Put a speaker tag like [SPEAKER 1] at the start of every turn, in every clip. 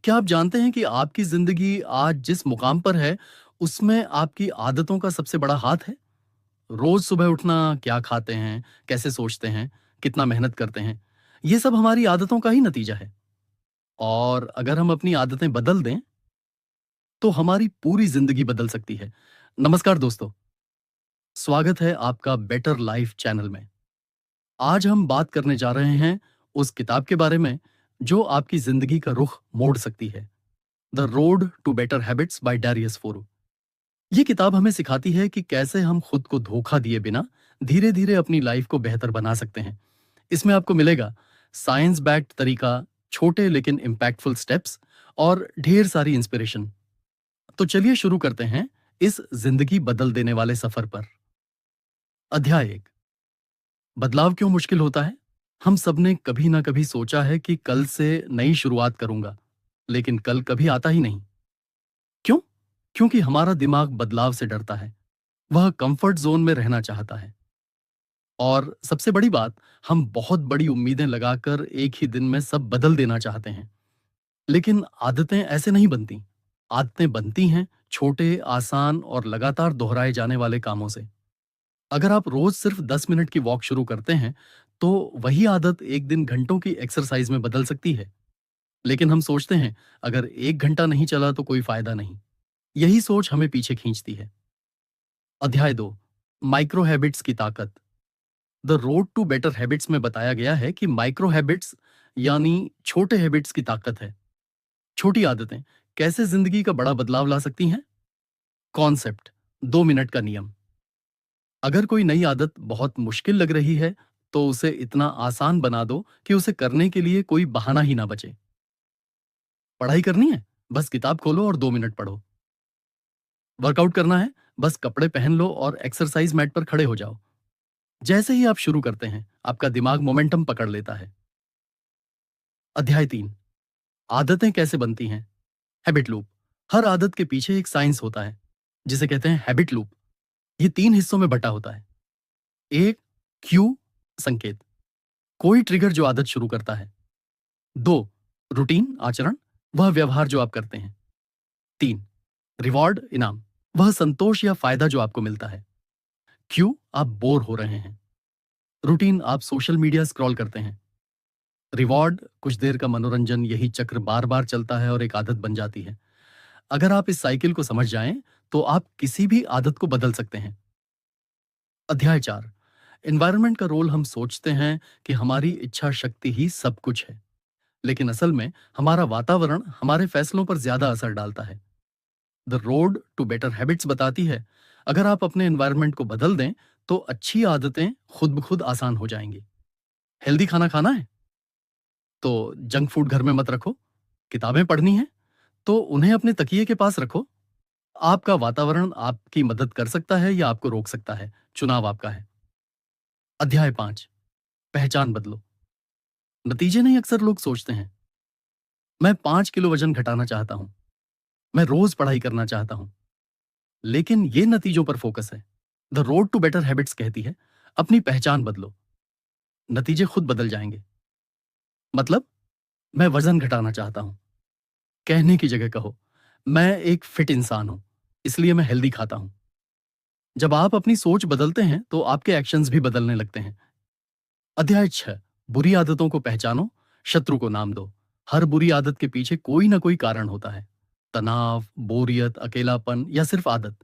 [SPEAKER 1] क्या आप जानते हैं कि आपकी जिंदगी आज जिस मुकाम पर है, उसमें आपकी आदतों का सबसे बड़ा हाथ है? रोज सुबह उठना, क्या खाते हैं, कैसे सोचते हैं, कितना मेहनत करते हैं, ये सब हमारी आदतों का ही नतीजा है। और अगर हम अपनी आदतें बदल दें, तो हमारी पूरी जिंदगी बदल सकती है। नमस्कार दोस्तों, स्वागत है आपका बेटर लाइफ चैनल में। आज हम बात करने जा रहे हैं उस किताब के बारे में जो आपकी जिंदगी का रुख मोड़ सकती है। The road to better habits by Darius Foroux. ये किताब हमें सिखाती है कि कैसे हम खुद को धोखा दिए बिना धीरे धीरे अपनी लाइफ को बेहतर बना सकते हैं। इसमें आपको मिलेगा साइंस बैक्ड तरीका, छोटे लेकिन इम्पैक्टफुल स्टेप्स और ढेर सारी इंस्पिरेशन। तो चलिए शुरू करते हैं इस जिंदगी बदल देने वाले सफर पर। अध्याय एक, बदलाव क्यों मुश्किल होता है। हम सबने कभी ना कभी सोचा है कि कल से नई शुरुआत करूंगा, लेकिन कल कभी आता ही नहीं। क्यों? क्योंकि हमारा दिमाग बदलाव से डरता है। वह कंफर्ट जोन में रहना चाहता है। और सबसे बड़ी बात, हम बहुत बड़ी उम्मीदें लगाकर एक ही दिन में सब बदल देना चाहते हैं। लेकिन आदतें ऐसे नहीं बनती। आदतें बनती हैं छोटे, आसान और लगातार दोहराए जाने वाले कामों से। अगर आप रोज सिर्फ 10 मिनट की वॉक शुरू करते हैं, तो वही आदत एक दिन घंटों की एक्सरसाइज में बदल सकती है। लेकिन हम सोचते हैं, अगर 1 घंटा नहीं चला तो कोई फायदा नहीं। यही सोच हमें पीछे खींचती है। अध्याय 2, माइक्रो हैबिट्स की ताकत। The road to better habits में बताया गया है कि माइक्रो हैबिट्स यानी छोटे हैबिट्स की ताकत है। छोटी आदतें कैसे जिंदगी का बड़ा बदलाव ला सकती हैं। कॉन्सेप्ट, 2 मिनट का नियम। अगर कोई नई आदत बहुत मुश्किल लग रही है, तो उसे इतना आसान बना दो कि उसे करने के लिए कोई बहाना ही ना बचे। पढ़ाई करनी है, बस किताब खोलो और 2 मिनट पढ़ो। वर्कआउट करना है, बस कपड़े पहन लो और एक्सरसाइज मैट पर खड़े हो जाओ। जैसे ही आप शुरू करते हैं, आपका दिमाग मोमेंटम पकड़ लेता है। अध्याय 3, आदतें कैसे बनती हैं। Habit loop. हर आदत के पीछे एक साइंस होता है, जिसे कहते हैं हैबिट लूप। ये 3 हिस्सों में बटा होता है। एक, क्यू, संकेत, कोई ट्रिगर जो आदत शुरू करता है। दो, रूटीन, आचरण, वह व्यवहार जो आप करते हैं। तीन, रिवॉर्ड, इनाम, वह संतोष या फायदा जो आपको मिलता है। क्यू, आप बोर हो रहे हैं। रूटीन, आप सोशल मीडिया स्क्रॉल करते हैं। रिवॉर्ड, कुछ देर का मनोरंजन। यही चक्र बार बार चलता है और एक आदत बन जाती है। अगर आप इस साइकिल को समझ जाएं, तो आप किसी भी आदत को बदल सकते हैं। अध्याय 4, एनवायरनमेंट का रोल। हम सोचते हैं कि हमारी इच्छा शक्ति ही सब कुछ है, लेकिन असल में हमारा वातावरण हमारे फैसलों पर ज्यादा असर डालता है। The road to better habits बताती है, अगर आप अपने एनवायरनमेंट को बदल दें, तो अच्छी आदतें खुद ब खुद आसान हो जाएंगी। हेल्दी खाना खाना है, तो जंक फूड घर में मत रखो। किताबें पढ़नी है, तो उन्हें अपने तकिए के पास रखो। आपका वातावरण आपकी मदद कर सकता है या आपको रोक सकता है, चुनाव आपका है। अध्याय 5, पहचान बदलो। नतीजे नहीं, अक्सर लोग सोचते हैं, मैं 5 किलो वजन घटाना चाहता हूं, मैं रोज पढ़ाई करना चाहता हूं। लेकिन ये नतीजों पर फोकस है। The road to better habits कहती है, अपनी पहचान बदलो, नतीजे खुद बदल जाएंगे। मतलब, मैं वजन घटाना चाहता हूं, कहने की जगह कहो, मैं एक फिट इंसान हूं, इसलिए मैं हेल्दी खाता हूं। जब आप अपनी सोच बदलते हैं, तो आपके एक्शंस भी बदलने लगते हैं। अध्याय 6, बुरी आदतों को पहचानो, शत्रु को नाम दो। हर बुरी आदत के पीछे कोई ना कोई कारण होता है। तनाव, बोरियत, अकेलापन या सिर्फ आदत।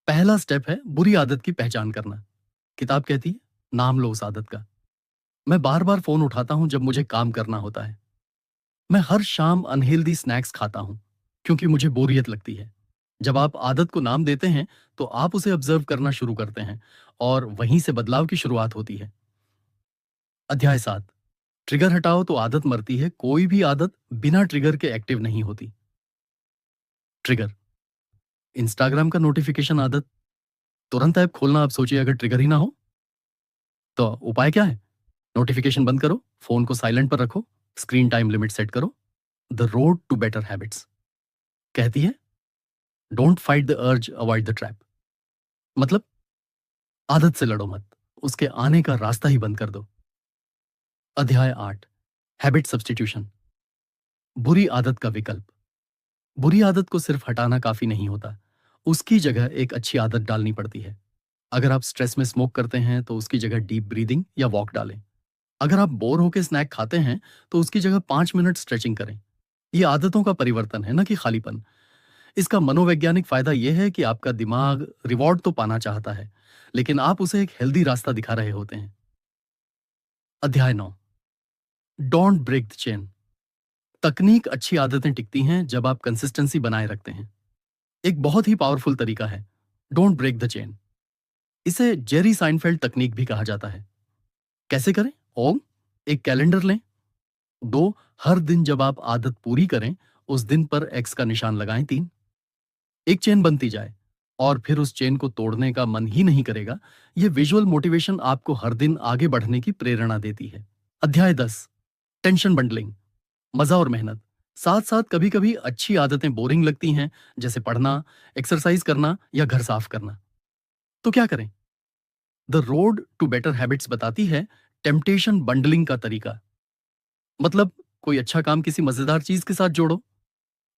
[SPEAKER 1] पहला स्टेप है बुरी आदत की पहचान करना। किताब कहती है, नाम लो उस आदत का। मैं बार बार फोन उठाता हूं जब मुझे काम करना होता है। मैं हर शाम अनहेल्दी स्नैक्स खाता हूं, क्योंकि मुझे बोरियत लगती है। जब आप आदत को नाम देते हैं, तो आप उसे ऑब्जर्व करना शुरू करते हैं, और वहीं से बदलाव की शुरुआत होती है। अध्याय 7, ट्रिगर हटाओ तो आदत मरती है। कोई भी आदत बिना ट्रिगर के एक्टिव नहीं होती। ट्रिगर, इंस्टाग्राम का नोटिफिकेशन आदत। तुरंत ऐप खोलना, आप सोचिए अगर ट्रिगर ही ना हो, तो उपाय क्या है। नोटिफिकेशन बंद करो, फोन को साइलेंट पर रखो, स्क्रीन टाइम लिमिट सेट करो। The road to better habits कहती है, don't fight the urge, avoid the trap. मतलब, आदत से लड़ो मत, उसके आने का रास्ता ही बंद कर दो। अध्याय 8, हैबिट सब्स्टिट्यूशन। बुरी आदत का विकल्प। बुरी आदत को सिर्फ हटाना काफी नहीं होता, उसकी जगह एक अच्छी आदत डालनी पड़ती है। अगर आप स्ट्रेस में स्मोक करते हैं तो उसकी जगह डीप ब्रीदिंग या वॉक डालें। अगर आप बोर होकर स्नैक खाते हैं तो उसकी जगह 5 मिनट स्ट्रेचिंग करें। ये आदतों का परिवर्तन है, ना कि खालीपन। इसका मनोवैज्ञानिक फायदा यह है कि आपका दिमाग रिवॉर्ड तो पाना चाहता है, लेकिन आप उसे एक हेल्दी रास्ता दिखा रहे होते हैं। अध्याय 9। Don't break the chain. तकनीक अच्छी आदतें टिकती हैं जब आप कंसिस्टेंसी बनाए रखते हैं। एक बहुत ही पावरफुल तरीका है डोंट ब्रेक द चेन। इसे जेरी साइनफेल्ड तकनीक भी कहा जाता है। कैसे करें? ओम, एक कैलेंडर लें। दो, हर दिन जब आप आदत पूरी करें उस दिन पर एक्स का निशान लगाएं। तीन, एक चेन बनती जाए और फिर उस चेन को तोड़ने का मन ही नहीं करेगा। यह विजुअल मोटिवेशन आपको हर दिन आगे बढ़ने की प्रेरणा देती है। अध्याय 10। Tension bundling. मजा और मेहनत साथ साथ। कभी कभी अच्छी आदतें बोरिंग लगती हैं, जैसे पढ़ना, एक्सरसाइज करना या घर साफ करना। तो क्या करें? The road to better habits बताती है टेम्पटेशन बंडलिंग का तरीका। मतलब, कोई अच्छा काम किसी मजेदार चीज के साथ जोड़ो।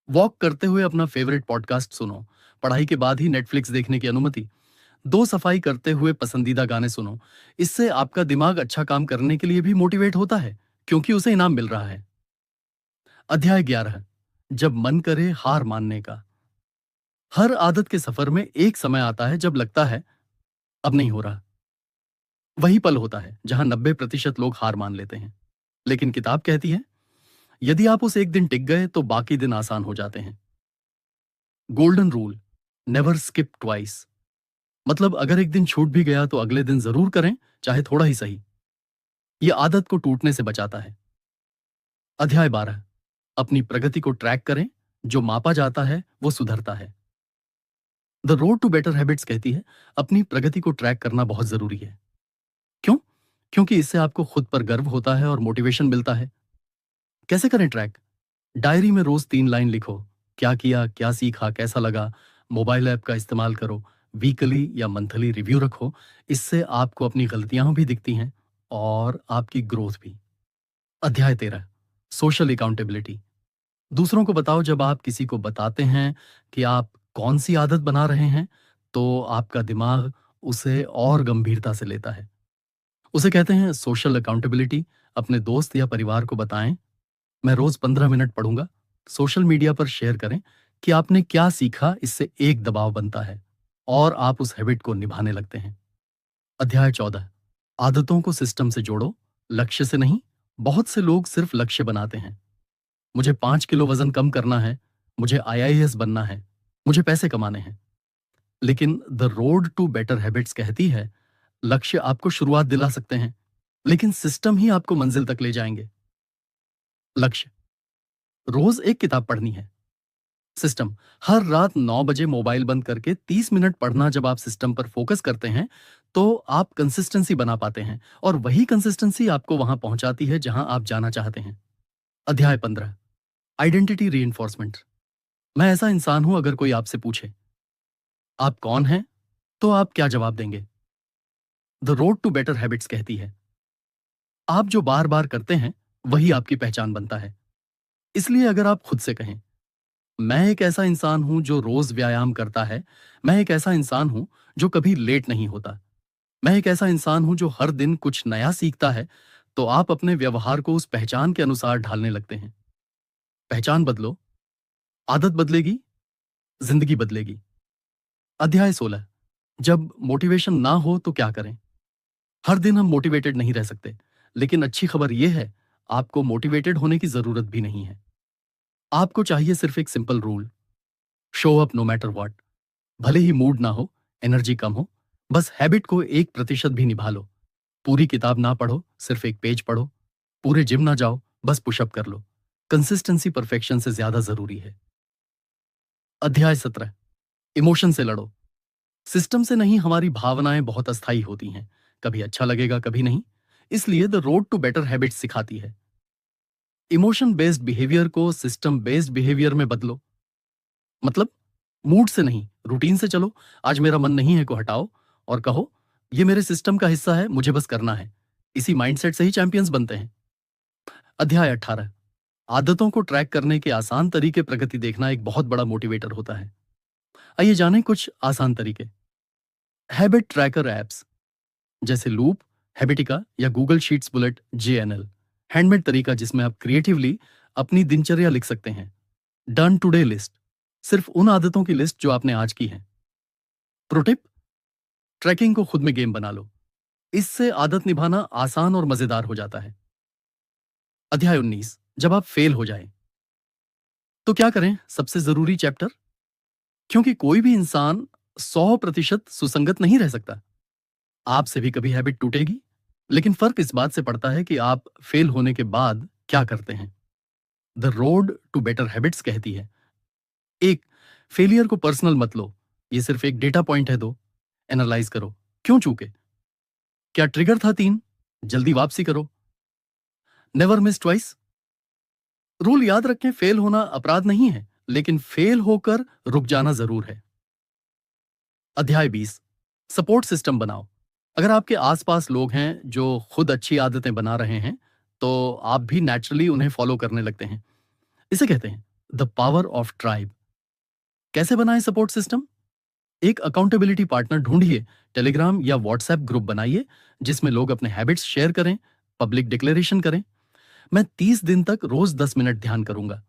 [SPEAKER 1] वॉक करते हुए अपना फेवरेट पॉडकास्ट सुनो। पढ़ाई के बाद ही नेटफ्लिक्स देखने की अनुमति दो। सफाई करते हुए पसंदीदा गाने सुनो। इससे आपका दिमाग अच्छा काम करने के लिए भी मोटिवेट होता है, क्योंकि उसे इनाम मिल रहा है। अध्याय 11। जब मन करे हार मानने का। हर आदत के सफर में एक समय आता है जब लगता है अब नहीं हो रहा। वही पल होता है जहां 90% लोग हार मान लेते हैं। लेकिन किताब कहती है यदि आप उस एक दिन टिक गए तो बाकी दिन आसान हो जाते हैं। Golden rule, never skip twice. मतलब, अगर एक दिन छूट भी गया तो अगले दिन जरूर करें, चाहे थोड़ा ही सही। यह आदत को टूटने से बचाता है। अध्याय 12। अपनी प्रगति को ट्रैक करें। जो मापा जाता है वो सुधरता है। The road to better habits कहती है अपनी प्रगति को ट्रैक करना बहुत जरूरी है। क्यों? क्योंकि इससे आपको खुद पर गर्व होता है और मोटिवेशन मिलता है। कैसे करें ट्रैक? डायरी में रोज 3 लाइन लिखो। क्या किया, क्या सीखा, कैसा लगा। मोबाइल ऐप का इस्तेमाल करो। वीकली या मंथली रिव्यू रखो। इससे आपको अपनी गलतियां भी दिखती हैं और आपकी ग्रोथ भी। अध्याय 13। Social accountability. दूसरों को बताओ। जब आप किसी को बताते हैं कि आप कौन सी आदत बना रहे हैं, तो आपका दिमाग उसे और गंभीरता से लेता है। उसे कहते हैं सोशल अकाउंटेबिलिटी। अपने दोस्त या परिवार को बताएं, मैं रोज 15 मिनट पढ़ूंगा। सोशल मीडिया पर शेयर करें कि आपने क्या सीखा। इससे एक दबाव बनता है और आप उस हैबिट को निभाने लगते हैं। अध्याय 14। आदतों को सिस्टम से जोड़ो, लक्ष्य से नहीं। बहुत से लोग सिर्फ लक्ष्य बनाते हैं। मुझे 5 किलो वजन कम करना है, मुझे आईआईएस बनना है, मुझे पैसे कमाने हैं। लेकिन the road to better habits कहती है लक्ष्य आपको शुरुआत दिला सकते हैं, लेकिन सिस्टम ही आपको मंजिल तक ले जाएंगे। लक्ष्य, रोज एक किताब पढ़नी है। सिस्टम, हर रात 9 बजे मोबाइल बंद करके 30 मिनट पढ़ना। जब आप सिस्टम पर फोकस करते हैं तो आप कंसिस्टेंसी बना पाते हैं, और वही कंसिस्टेंसी आपको वहां पहुंचाती है जहां आप जाना चाहते हैं। अध्याय 15। Identity reinforcement. मैं ऐसा इंसान हूं। अगर कोई आपसे पूछे आप कौन हैं, तो आप क्या जवाब देंगे? The road to better habits कहती है आप जो बार बार करते हैं वही आपकी पहचान बनता है। इसलिए अगर आप खुद से कहें मैं एक ऐसा इंसान हूं जो रोज व्यायाम करता है, मैं एक ऐसा इंसान हूं जो कभी लेट नहीं होता, मैं एक ऐसा इंसान हूं जो हर दिन कुछ नया सीखता है, तो आप अपने व्यवहार को उस पहचान के अनुसार ढालने लगते हैं। पहचान बदलो, आदत बदलेगी, जिंदगी बदलेगी। अध्याय 16। जब मोटिवेशन ना हो तो क्या करें? हर दिन हम मोटिवेटेड नहीं रह सकते, लेकिन अच्छी खबर यह है आपको मोटिवेटेड होने की जरूरत भी नहीं है। आपको चाहिए सिर्फ एक simple rule, show up no matter what. भले ही मूड ना हो, एनर्जी कम हो, बस हैबिट को 1% भी निभा लो। पूरी किताब ना पढ़ो, सिर्फ एक पेज पढ़ो। पूरे जिम ना जाओ, बस पुशअप कर लो। कंसिस्टेंसी परफेक्शन से ज्यादा जरूरी है। अध्याय 17। इमोशन से लड़ो। सिस्टम से नहीं, हमारी भावनाएं बहुत अस्थायी होती हैं। कभी अच्छा लगेगा, कभी नहीं। इसलिए the road to better habits सिखाती है इमोशन बेस्ड बिहेवियर को सिस्टम बेस्ड बिहेवियर में बदलो। मतलब, मूड से नहीं, रूटीन से चलो। आज मेरा मन नहीं है को हटाओ और कहो ये मेरे सिस्टम का हिस्सा है, मुझे बस करना है। इसी माइंडसेट से ही चैंपियंस बनते हैं। अध्याय 18। आदतों को ट्रैक करने के आसान तरीके प्रगति देखना एक बहुत बड़ा मोटिवेटर होता है। आइए जानें कुछ आसान तरीके। हैबिट ट्रैकर एप्स जैसे लूप, हैबिटिका या Google sheets bullet JNL. Handmade तरीका जिसमें आप क्रिएटिवली अपनी दिनचर्या लिख सकते हैं। डन टुडे लिस्ट, सिर्फ उन आदतों की लिस्ट जो आपने आज की हैं। प्रोटिप, ट्रैकिंग को खुद में गेम बना लो, इससे आदत निभाना आसान और मजेदार हो जाता है। अध्याय 19, जब आप फेल हो जाएं तो क्या करें? सबसे जरूरी चैप्टर, क्योंकि कोई भी इंसान 100% सुसंगत नहीं रह सकता। आपसे भी कभी हैबिट टूटेगी, लेकिन फर्क इस बात से पड़ता है कि आप फेल होने के बाद क्या करते हैं। The road to better habits कहती है, एक, फेलियर को पर्सनल मत लो, ये सिर्फ एक डेटा पॉइंट है। दो, एनालाइज करो, क्यों चूके, क्या ट्रिगर था। तीन, जल्दी वापसी करो, नेवर मिस ट्वाइस। रूल याद रखें, फेल होना अपराध नहीं है, लेकिन फेल होकर रुक जाना जरूर है। अध्याय 20, सपोर्ट सिस्टम बनाओ। अगर आपके आसपास लोग हैं जो खुद अच्छी आदतें बना रहे हैं, तो आप भी नेचुरली उन्हें फॉलो करने लगते हैं। इसे कहते हैं द पावर ऑफ ट्राइब। कैसे बनाएं सपोर्ट सिस्टम? एक अकाउंटेबिलिटी पार्टनर ढूंढिए, टेलीग्राम या व्हाट्सएप ग्रुप बनाइए जिसमें लोग अपने हैबिट्स शेयर करें, पब्लिक डिक्लेरेशन करें। मैं 30 दिन तक रोज 10 मिनट ध्यान करूंगा।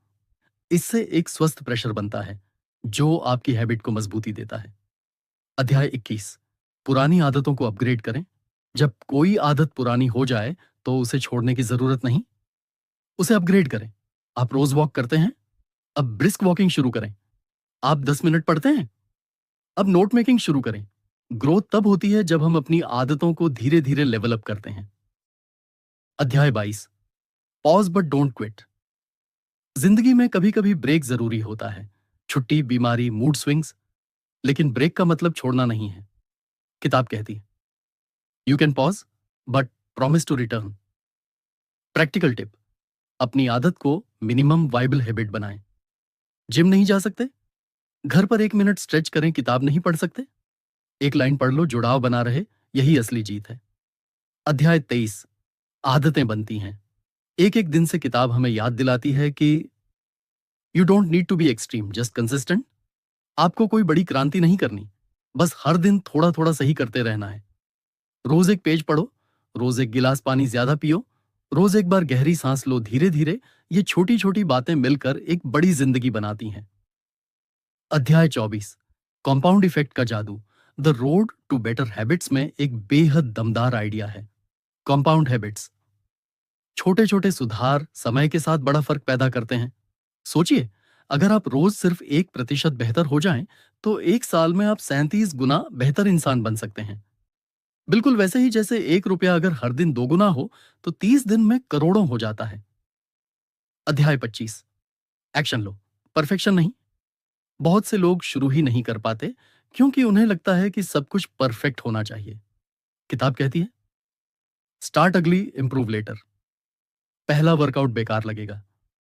[SPEAKER 1] इससे एक स्वस्थ प्रेशर बनता है जो आपकी हैबिट को मजबूती देता है। अध्याय 21, पुरानी आदतों को अपग्रेड करें। जब कोई आदत पुरानी हो जाए तो उसे छोड़ने की जरूरत नहीं, उसे अपग्रेड करें। आप रोज वॉक करते हैं, अब ब्रिस्क वॉकिंग शुरू करें। आप 10 मिनट पढ़ते हैं, अब नोट मेकिंग शुरू करें। ग्रोथ तब होती है जब हम अपनी आदतों को धीरे धीरे लेवल अप करते हैं। अध्याय 22, पॉज बट डोंट क्विट। जिंदगी में कभी कभी ब्रेक जरूरी होता है, छुट्टी, बीमारी, मूड स्विंग्स, लेकिन ब्रेक का मतलब छोड़ना नहीं है। किताब कहती है, you can pause but promise to return. Practical tip, अपनी आदत को मिनिमम वाइबल हैबिट बनाएं। जिम नहीं जा सकते, घर पर 1 मिनट स्ट्रेच करें। किताब नहीं पढ़ सकते, एक लाइन पढ़ लो, जुड़ाव बना रहे, यही असली जीत है। अध्याय 23, आदतें बनती हैं। एक एक दिन से किताब हमें याद दिलाती है कि you don't need to be extreme, just consistent. आपको कोई बड़ी क्रांति नहीं करनी, बस हर दिन थोड़ा थोड़ा सही करते रहना है। रोज एक पेज पढ़ो, रोज एक गिलास पानी ज्यादा पियो, रोज एक बार गहरी सांस लो। धीरे धीरे ये छोटी छोटी बातें मिलकर एक बड़ी जिंदगी बनाती हैं। अध्याय 24, कंपाउंड इफेक्ट का जादू। The road to better habits में एक बेहद दमदार आइडिया है, कंपाउंड हैबिट्स। छोटे छोटे सुधार समय के साथ बड़ा फर्क पैदा करते हैं। सोचिए, अगर आप रोज सिर्फ 1% बेहतर हो जाएं, तो 1 साल में आप 37 गुना बेहतर इंसान बन सकते हैं। बिल्कुल वैसे ही जैसे 1 रुपया अगर हर दिन 2 गुना हो, तो 30 दिन में करोड़ों हो जाता है। अध्याय 25, एक्शन लो, परफेक्शन नहीं। बहुत से लोग शुरू ही नहीं कर पाते क्योंकि उन्हें लगता है कि सब कुछ परफेक्ट होना चाहिए। किताब कहती है, स्टार्ट अगली, इंप्रूव लेटर। पहला वर्कआउट बेकार लगेगा,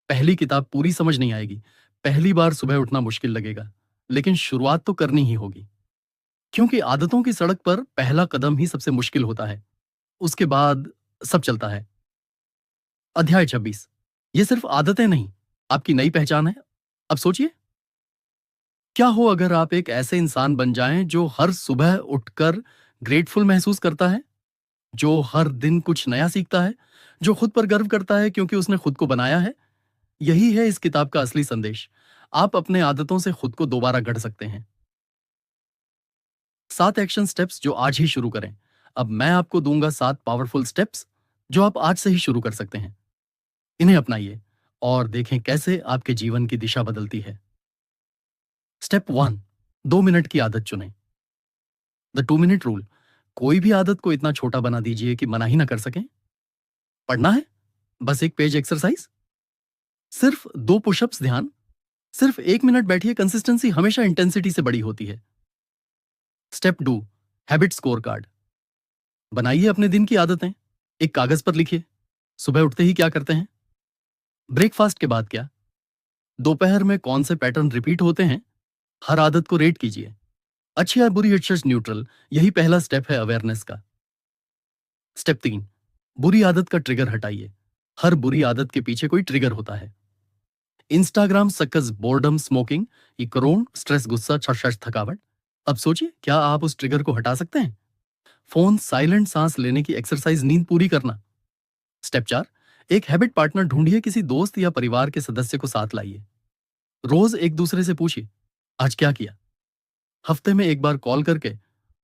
[SPEAKER 1] पहली किताब पूरी समझ नहीं आएगी, पहली बार सुबह उठना मुश्किल लगेगा, लेकिन शुरुआत तो करनी ही होगी, क्योंकि आदतों की सड़क पर पहला कदम ही सबसे मुश्किल होता है, उसके बाद सब चलता है। अध्याय 26, ये सिर्फ आदतें नहीं, आपकी नई पहचान है। अब सोचिए, क्या हो अगर आप एक ऐसे इंसान बन जाएं जो हर सुबह उठकर ग्रेटफुल महसूस करता है, जो हर दिन कुछ नया सीखता है, जो खुद पर गर्व करता है क्योंकि उसने खुद को बनाया है। यही है इस किताब का असली संदेश। आप अपने आदतों से खुद को दोबारा गढ़ सकते हैं। 7 एक्शन स्टेप्स जो आज ही शुरू करें। अब मैं आपको दूंगा 7 पावरफुल स्टेप्स जो आप आज से ही शुरू कर सकते हैं। इन्हें अपनाइए और देखें कैसे आपके जीवन की दिशा बदलती है। स्टेप 1, 2 मिनट की आदत चुनें। The 2 minute rule. कोई भी आदत को इतना छोटा बना दीजिए कि मना ही ना कर सकें। पढ़ना है, बस एक पेज एक्सरसाइज, सिर्फ 2 पुशअप्स ध्यान, सिर्फ 1 मिनट बैठिए। कंसिस्टेंसी हमेशा इंटेंसिटी से बड़ी होती है। Step 2, habit score card. बनाइए अपने दिन की आदतें, एक कागज पर लिखिए। सुबह उठते ही क्या करते हैं, ब्रेकफास्ट के बाद क्या, दोपहर में कौन से पैटर्न रिपीट होते हैं। हर आदत को रेट कीजिए, अच्छी या बुरी, इट्स जस्ट न्यूट्रल। यही पहला स्टेप है अवेयरनेस का। स्टेप 3, बुरी आदत का ट्रिगर हटाइए। हर बुरी आदत के पीछे कोई ट्रिगर होता है, इंस्टाग्राम सक्कस बोर्डम स्मोकिंग, ये क्रोन स्ट्रेस गुस्सा छठ थकावट। अब सोचिए क्या आप उस ट्रिगर को हटा सकते हैं। फोन साइलेंट, सांस लेने की एक्सरसाइज, नींद पूरी करना। स्टेप 4, एक हैबिट पार्टनर ढूंढिए, किसी दोस्त या परिवार के सदस्य को साथ लाइए। रोज एक दूसरे से पूछिए आज क्या किया। हफ्ते में एक बार कॉल करके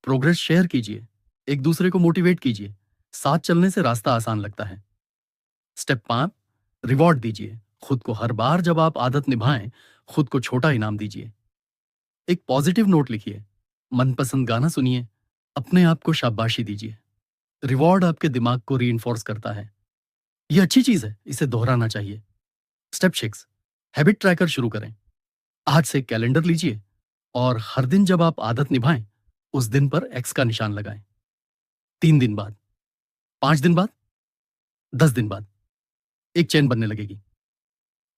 [SPEAKER 1] प्रोग्रेस शेयर कीजिए, एक दूसरे को मोटिवेट कीजिए। साथ चलने से रास्ता आसान लगता है। स्टेप 5, रिवॉर्ड दीजिए खुद को। हर बार जब आप आदत निभाएं, खुद को छोटा इनाम दीजिए। एक पॉजिटिव नोट लिखिए, मनपसंद गाना सुनिए, अपने आप को शाबाशी दीजिए। रिवॉर्ड आपके दिमाग को रीइंफोर्स करता है। यह अच्छी चीज है, इसे दोहराना चाहिए। स्टेप 6, हैबिट ट्रैकर शुरू करें। आज से कैलेंडर लीजिए और हर दिन जब आप आदत निभाएं, उस दिन पर एक्स का निशान लगाएं। 3 दिन बाद, 5 दिन बाद, 10 दिन बाद एक चेन बनने लगेगी।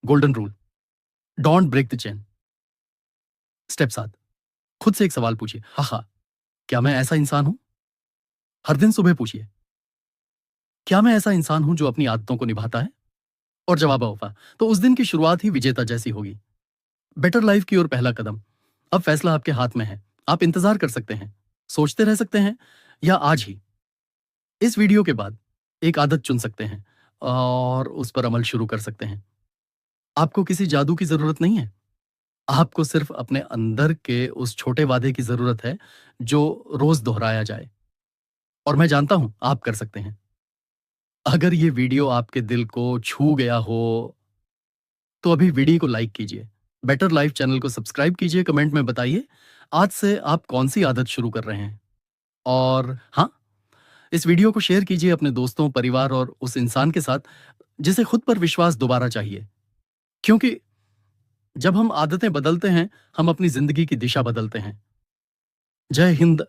[SPEAKER 1] Golden rule, don't break the chain. Step 7, खुद से एक सवाल पूछिए, हाँ, क्या मैं ऐसा इंसान हूं? हर दिन सुबह पूछिए, क्या मैं ऐसा इंसान हूं जो अपनी आदतों को निभाता है? और जवाब होगा तो उस दिन की शुरुआत ही विजेता जैसी होगी। बेटर लाइफ की ओर पहला कदम। अब फैसला आपके हाथ में है। आप इंतजार कर सकते हैं, सोचते रह सकते हैं, या आज ही इस वीडियो के बाद एक आदत चुन सकते हैं और उस पर अमल शुरू कर सकते हैं। आपको किसी जादू की जरूरत नहीं है। आपको सिर्फ अपने अंदर के उस छोटे वादे की जरूरत है जो रोज दोहराया जाए। और मैं जानता हूं आप कर सकते हैं। अगर ये वीडियो आपके दिल को छू गया हो तो अभी वीडियो को लाइक कीजिए, बेटर लाइफ चैनल को सब्सक्राइब कीजिए, कमेंट में बताइए आज से आप कौन सी आदत शुरू कर रहे हैं। और हाँ, इस वीडियो को शेयर कीजिए अपने दोस्तों, परिवार और उस इंसान के साथ जिसे खुद पर विश्वास दोबारा चाहिए। क्योंकि जब हम आदतें बदलते हैं, हम अपनी जिंदगी की दिशा बदलते हैं। जय हिंद,